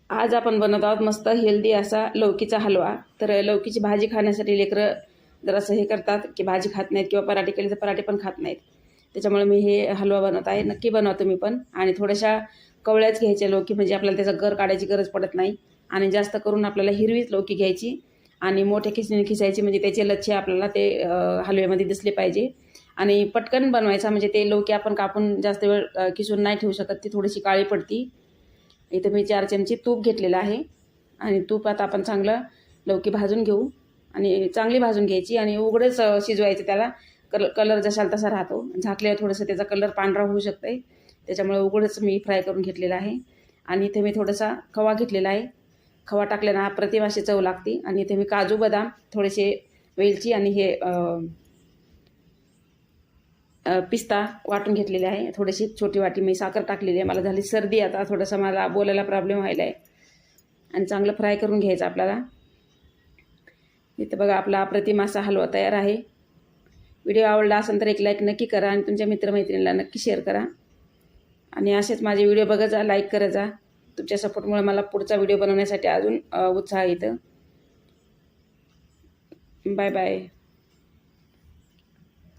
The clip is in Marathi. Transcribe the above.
आज आपण बनवत आहोत मस्त हेल्दी असा लौकीचा हलवा। तर लौकीची भाजी खाण्यासाठी लेकरं जरासं हे करतात की भाजी खात नाहीत किंवा पराठे केले तर पराठे पण खात नाहीत। त्याच्यामुळे मी हे हलवा बनवत आहे, नक्की बनवा तुम्ही पण। आणि थोड्याशा कवळ्याच घ्यायच्या लौकी, म्हणजे आपल्याला त्याचा गर काढायची गरज पडत नाही। आणि जास्त करून आपल्याला हिरवीच लौकी घ्यायची आणि मोठ्या खिसणीने खिसायची, म्हणजे त्याचे लच्छे आपल्याला ते हलव्यामध्ये दिसले पाहिजे। आणि पटकन बनवायचा, म्हणजे ते लौकी आपण कापून जास्त वेळ किसून नाही ठेवू शकत, ती थोडीशी काळी पडती। इथे मी 4 चमचे तूप घेतलेलं आहे आणि तुपात आपण चांगलं लौकी भाजून घेऊ आणि चांगली भाजून घ्यायची आणि उघडच शिजवायचं त्याला। कलर जशाला तसा राहतो, झाकल्यावर थोडंसं त्याचा कलर पांढरा होऊ शकते, त्याच्यामुळे उघडच मी फ्राय करून घेतलेला आहे। आणि इथे मी थोडासा खवा घेतलेला आहे, खवा टाकल्यानं अप्रतिम अशी चव लागते। आणि इथे मी काजू बदाम, थोडेसे वेलची आणि हे पिस्ता वाटून घेतलेले आहे। थोडीशी छोटी वाटी मी साखर टाकलेली आहे। मला झाली सर्दी, आता थोडंसं मला बोलायला प्रॉब्लेम व्हायला आहे। आणि चांगलं फ्राय करून घ्यायचं आपल्याला। इथं बघा आपला अप्रतिम असा हलवा तयार आहे। व्हिडिओ आवडला असेल तर एक लाईक नक्की करा आणि तुमच्या मित्रमैत्रिणींना नक्की शेअर करा। आणि असेच माझे व्हिडिओ बघत जा, लाईक करत जा। तुमच्या सपोर्टमुळे मला पुढचा व्हिडिओ बनवण्यासाठी अजून उत्साह येतो। Bye bye.